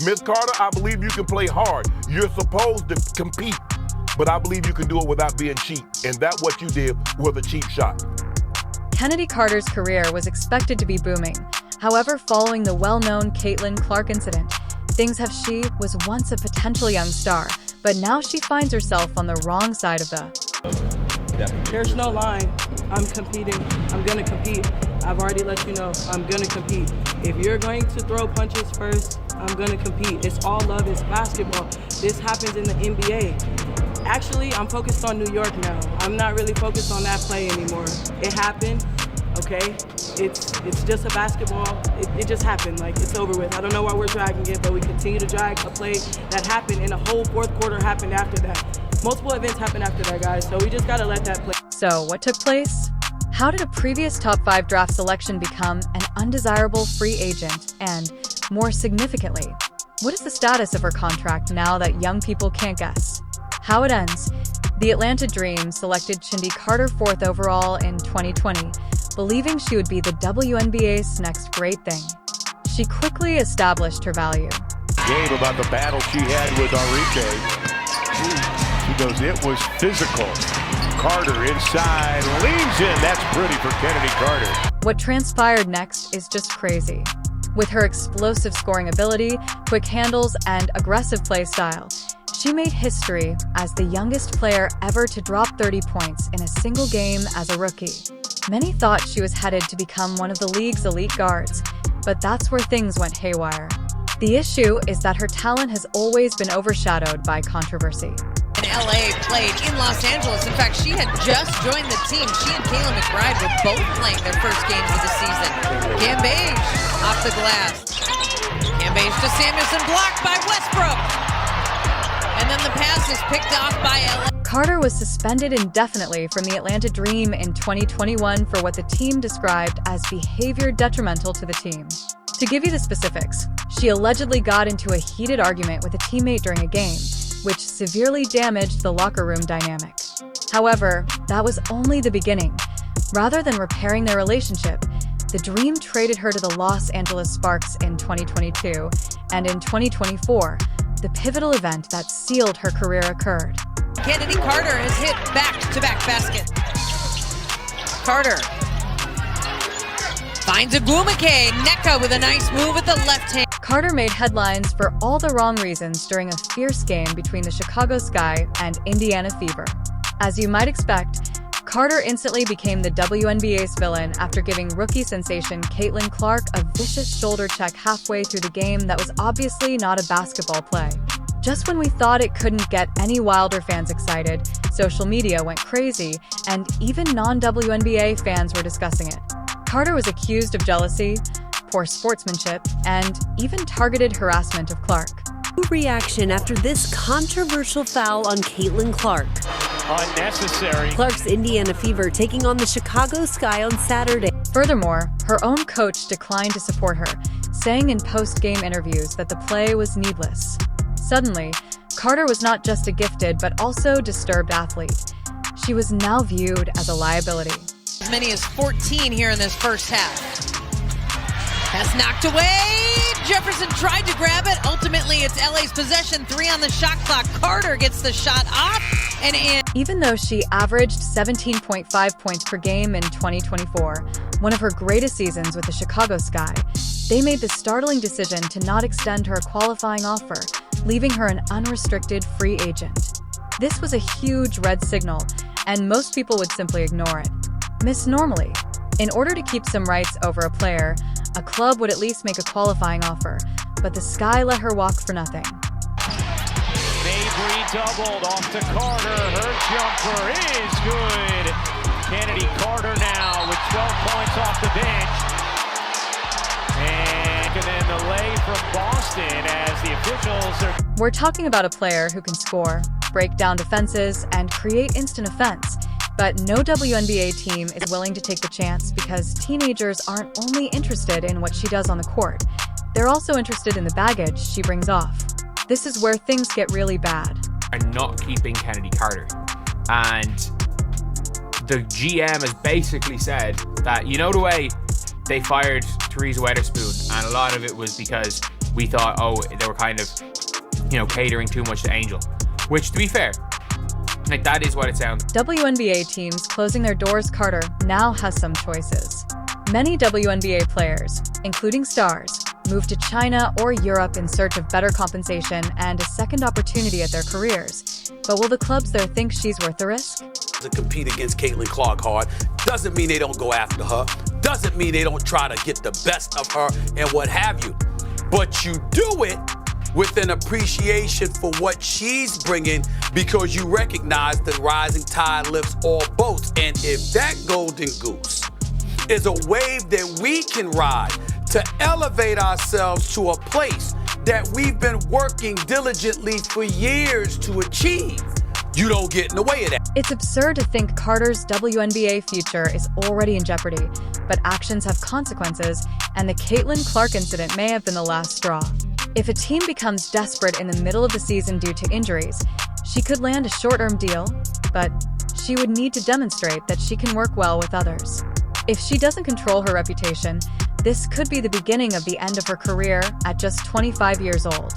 Miss Carter, I believe you can play hard. You're supposed to compete, but I believe you can do it without being cheap. And that what you did was a cheap shot. Chennedy Carter's career was expected to be booming. However, following the well-known Caitlin Clark incident, things have she was once a potential young star, but now she finds herself on the wrong side of the... There's no line. I'm competing. I'm going to compete. I've already let you know I'm going to compete. If you're going to throw punches first, I'm going to compete. It's all love. It's basketball. This happens in the NBA. Actually, I'm focused on New York now. I'm not really focused on that play anymore. It happened, okay? It's just a basketball. It just happened. Like, it's over with. I don't know why we're dragging it, but we continue to drag a play that happened, and a whole fourth quarter happened after that. Multiple events happened after that, guys, so we just got to let that play. So, what took place? How did a previous top 5 draft selection become an undesirable free agent? And, more significantly, what is the status of her contract now that young people can't guess? How it ends? The Atlanta Dream selected Chennedy Carter 4th overall in 2020, believing she would be the WNBA's next great thing. She quickly established her value. Game about the battle she had with Enrique. He goes, it was physical. Carter inside, leans in. That's pretty for Chennedy Carter. What transpired next is just crazy. With her explosive scoring ability, quick handles, and aggressive play style, she made history as the youngest player ever to drop 30 points in a single game as a rookie. Many thought she was headed to become one of the league's elite guards, but that's where things went haywire. The issue is that her talent has always been overshadowed by controversy. LA played in Los Angeles. In fact, she had just joined the team. She and Kayla McBride were both playing their first games of the season. Cambage off the glass. Cambage to Samuelson, blocked by Westbrook. And then the pass is picked off by LA. Carter was suspended indefinitely from the Atlanta Dream in 2021 for what the team described as behavior detrimental to the team. To give you the specifics, she allegedly got into a heated argument with a teammate during a game, which severely damaged the locker room dynamic. However, that was only the beginning. Rather than repairing their relationship, the Dream traded her to the Los Angeles Sparks in 2022, and in 2024, the pivotal event that sealed her career occurred. Chennedy Carter has hit back-to-back basket. Carter finds Agumake. Neka with a nice move with the left hand. Carter made headlines for all the wrong reasons during a fierce game between the Chicago Sky and Indiana Fever. As you might expect, Carter instantly became the WNBA's villain after giving rookie sensation Caitlin Clark a vicious shoulder check halfway through the game that was obviously not a basketball play. Just when we thought it couldn't get any wilder, fans excited, social media went crazy, and even non-WNBA fans were discussing it. Carter was accused of jealousy, poor sportsmanship, and even targeted harassment of Clark. Reaction after this controversial foul on Caitlin Clark. Unnecessary. Clark's Indiana Fever taking on the Chicago Sky on Saturday. Furthermore, her own coach declined to support her, saying in post-game interviews that the play was needless. Suddenly, Carter was not just a gifted but also disturbed athlete. She was now viewed as a liability. As many as 14 here in this first half. Pass knocked away. Jefferson tried to grab it. Ultimately, it's LA's possession. 3 on the shot clock. Carter gets the shot off and in. Even though she averaged 17.5 points per game in 2024, one of her greatest seasons with the Chicago Sky, they made the startling decision to not extend her a qualifying offer, leaving her an unrestricted free agent. This was a huge red signal, and most people would simply ignore it. Miss Normally. In order to keep some rights over a player, a club would at least make a qualifying offer, but the Sky let her walk for nothing. Mabry doubled off to Carter. Her jumper is good. Chennedy Carter now with 12 points off the bench. And then the lay from Boston as the officials are... We're talking about a player who can score, break down defenses, and create instant offense. But no WNBA team is willing to take the chance because teenagers aren't only interested in what she does on the court, they're also interested in the baggage she brings off. This is where things get really bad. Are not keeping Chennedy Carter. And the GM has basically said that, you know, the way they fired Theresa Weatherspoon, and a lot of it was because we thought, oh, they were kind of, catering too much to Angel. Which, to be fair, like, that is what it sounds. WNBA teams closing their doors. Carter now has some choices. Many WNBA players, including stars, move to China or Europe in search of better compensation and a second opportunity at their careers. But will the clubs there think she's worth the risk? To compete against Caitlin Clark hard doesn't mean they don't go after her, doesn't mean they don't try to get the best of her and what have you. But you do it with an appreciation for what she's bringing, because you recognize the rising tide lifts all boats. And if that golden goose is a wave that we can ride to elevate ourselves to a place that we've been working diligently for years to achieve, you don't get in the way of that. It's absurd to think Carter's WNBA future is already in jeopardy, but actions have consequences, and the Caitlin Clark incident may have been the last straw. If a team becomes desperate in the middle of the season due to injuries, she could land a short-term deal, but she would need to demonstrate that she can work well with others. If she doesn't control her reputation, this could be the beginning of the end of her career at just 25 years old.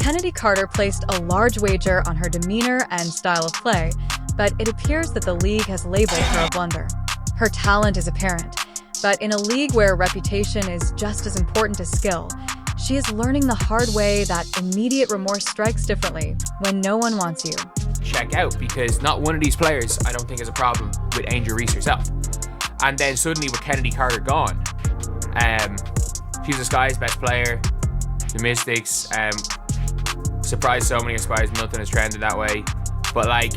Chennedy Carter placed a large wager on her demeanor and style of play, but it appears that the league has labeled her a blunder. Her talent is apparent, but in a league where reputation is just as important as skill, she is learning the hard way that immediate remorse strikes differently when no one wants you. Check out, because not one of these players, I don't think, has a problem with Angel Reese herself. And then suddenly with Chennedy Carter gone, she's the Sky's best player, the Mystics, surprised so many, I suppose Milton has trended that way. But like,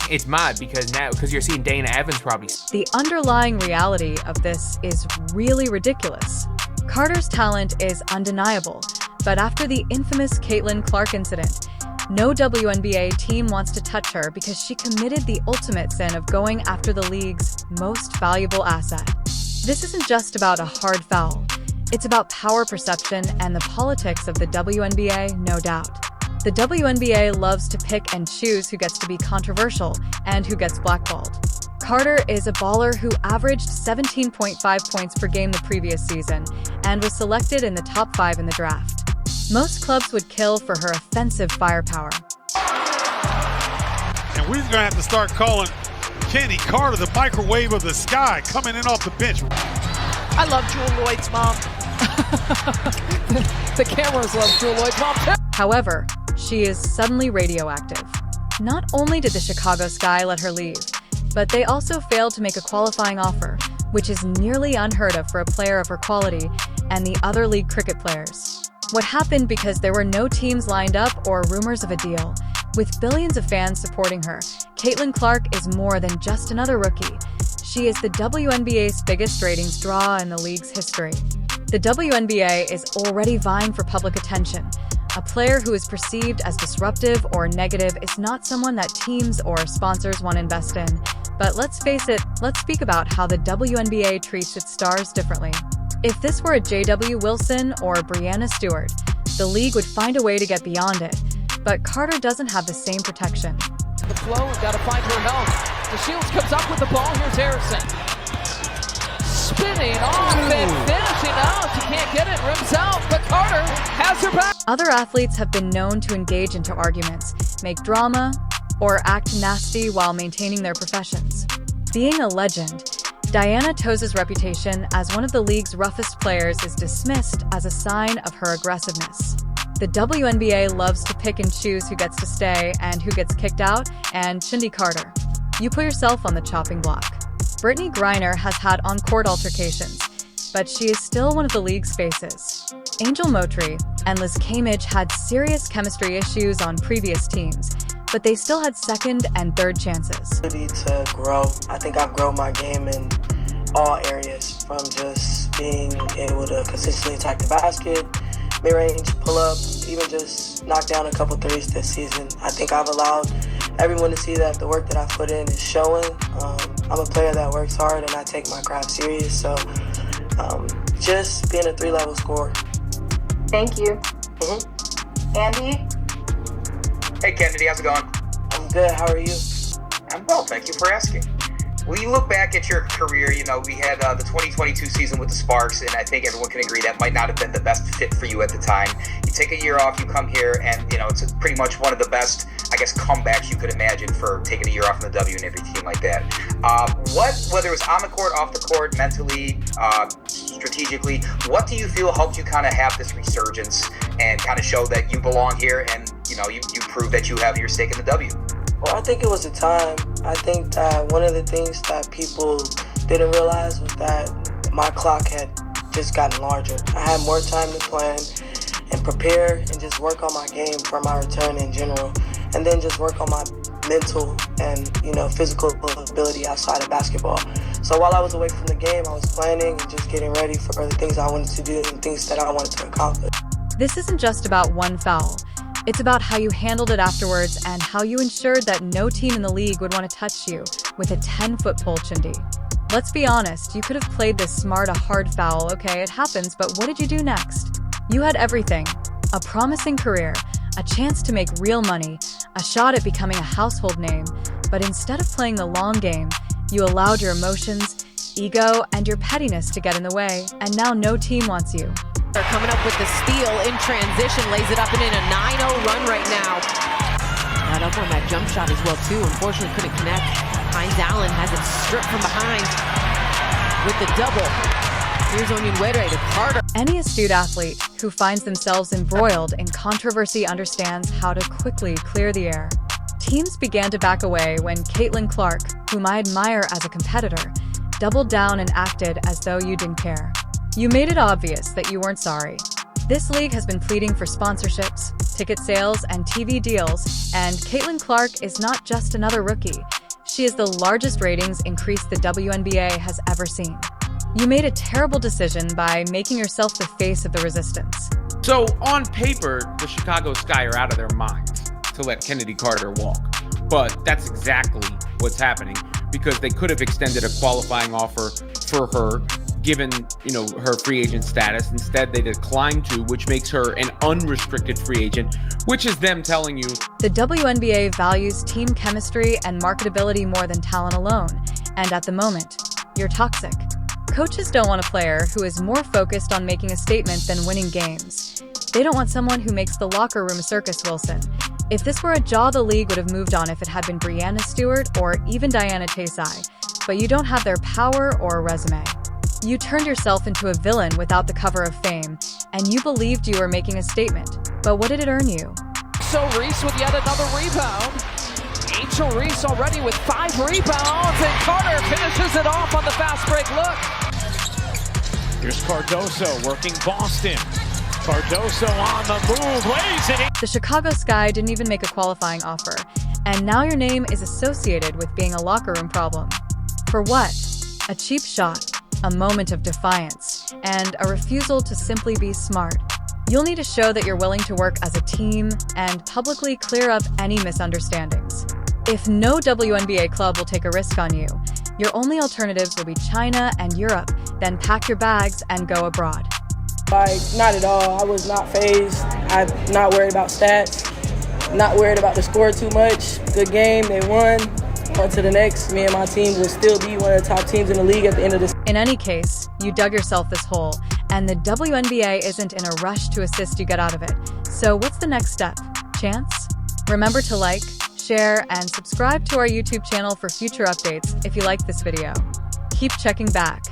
it's mad because you're seeing Dana Evans probably. The underlying reality of this is really ridiculous. Carter's talent is undeniable, but after the infamous Caitlin Clark incident, no WNBA team wants to touch her because she committed the ultimate sin of going after the league's most valuable asset. This isn't just about a hard foul. It's about power perception and the politics of the WNBA, no doubt. The WNBA loves to pick and choose who gets to be controversial and who gets blackballed. Carter is a baller who averaged 17.5 points per game the previous season and was selected in the top 5 in the draft. Most clubs would kill for her offensive firepower. And we're going to have to start calling Chennedy Carter the microwave of the sky, coming in off the bench. I love Jewel Lloyd's mom. The cameras love Jewel Lloyd's mom too. However, she is suddenly radioactive. Not only did the Chicago Sky let her leave, but they also failed to make a qualifying offer, which is nearly unheard of for a player of her quality and the other league cricket players. What happened because there were no teams lined up or rumors of a deal? With billions of fans supporting her, Caitlin Clark is more than just another rookie. She is the WNBA's biggest ratings draw in the league's history. The WNBA is already vying for public attention. A player who is perceived as disruptive or negative is not someone that teams or sponsors want to invest in. But let's face it, let's speak about how the WNBA treats its stars differently. If this were a J.W. Wilson or Breanna Stewart, the league would find a way to get beyond it. But Carter doesn't have the same protection. The flow, we've got to find her help. The Shields comes up with the ball. Here's Harrison. Spinning off and finishing out. She can't get it. Rims out, but Carter has her back. Other athletes have been known to engage into arguments, make drama, or act nasty while maintaining their professions. Being a legend, Diana Toz's reputation as one of the league's roughest players is dismissed as a sign of her aggressiveness. The WNBA loves to pick and choose who gets to stay and who gets kicked out, and Chennedy Carter, you put yourself on the chopping block. Brittany Griner has had on-court altercations, but she is still one of the league's faces. Angel Moultrie and Liz Camage had serious chemistry issues on previous teams, but they still had second and third chances. To grow. I think I've grown my game in all areas, from just being able to consistently attack the basket, mid-range, pull-up, even just knock down a couple threes this season. I think I've allowed everyone to see that the work that I put in is showing. I'm a player that works hard and I take my craft serious, so just being a 3-level scorer. Thank you. Andy? Hey Kennedy, how's it going? I'm good, how are you? I'm well, thank you for asking. When you look back at your career, we had the 2022 season with the Sparks, and I think everyone can agree that might not have been the best fit for you at the time. You take a year off, you come here, and, it's pretty much one of the best, comebacks you could imagine for taking a year off from the W and everything like that. Whether it was on the court, off the court, mentally, strategically, what do you feel helped you kind of have this resurgence and kind of show that you belong here and, you prove that you have your stake in the W? Well, I think it was a time. I think that one of the things that people didn't realize was that my clock had just gotten larger. I had more time to plan and prepare and just work on my game for my return in general, and then just work on my mental and, physical ability outside of basketball. So while I was away from the game, I was planning and just getting ready for the things I wanted to do and things that I wanted to accomplish. This isn't just about one foul. It's about how you handled it afterwards and how you ensured that no team in the league would want to touch you with a 10-foot pole, Chennedy. Let's be honest, you could have played this smart a hard foul, okay, it happens, but what did you do next? You had everything. A promising career, a chance to make real money, a shot at becoming a household name, but instead of playing the long game, you allowed your emotions, ego, and your pettiness to get in the way, and now no team wants you. They're coming up with the steal in transition, lays it up and in a 9-0 run right now. Got up on that jump shot as well too. Unfortunately couldn't connect. Hines Allen has it stripped from behind with the double. Here's Onyenwere to Carter. Any astute athlete who finds themselves embroiled in controversy understands how to quickly clear the air. Teams began to back away when Caitlin Clark, whom I admire as a competitor, doubled down and acted as though you didn't care. You made it obvious that you weren't sorry. This league has been pleading for sponsorships, ticket sales, and TV deals, and Caitlin Clark is not just another rookie. She is the largest ratings increase the WNBA has ever seen. You made a terrible decision by making yourself the face of the resistance. So, on paper, the Chicago Sky are out of their minds to let Chennedy Carter walk. But that's exactly what's happening, because they could have extended a qualifying offer for her, given, her free agent status. Instead, they declined to, which makes her an unrestricted free agent, which is them telling you the WNBA values team chemistry and marketability more than talent alone, and at the moment, you're toxic. Coaches don't want a player who is more focused on making a statement than winning games. They don't want someone who makes the locker room a circus, Wilson. If this were a jaw, the league would have moved on if it had been Breanna Stewart or even Diana Taysai, but you don't have their power or resume. You turned yourself into a villain without the cover of fame, and you believed you were making a statement. But what did it earn you? So Reese with yet another rebound. Angel Reese already with 5 rebounds, and Carter finishes it off on the fast break look. Here's Cardoso working Boston. Cardoso on the move, lays it in. The Chicago Sky didn't even make a qualifying offer, and now your name is associated with being a locker room problem. For what? A cheap shot, a moment of defiance, and a refusal to simply be smart. You'll need to show that you're willing to work as a team and publicly clear up any misunderstandings. If no WNBA club will take a risk on you, your only alternatives will be China and Europe, then pack your bags and go abroad. Not at all. I was not fazed. I'm not worried about stats, not worried about the score too much. Good game, they won. On to the next. Me and my team will still be one of the top teams in the league at the end of this. In any case, you dug yourself this hole, and the WNBA isn't in a rush to assist you get out of it. So what's the next step? Chance? Remember to like, share, and subscribe to our YouTube channel for future updates if you like this video. Keep checking back.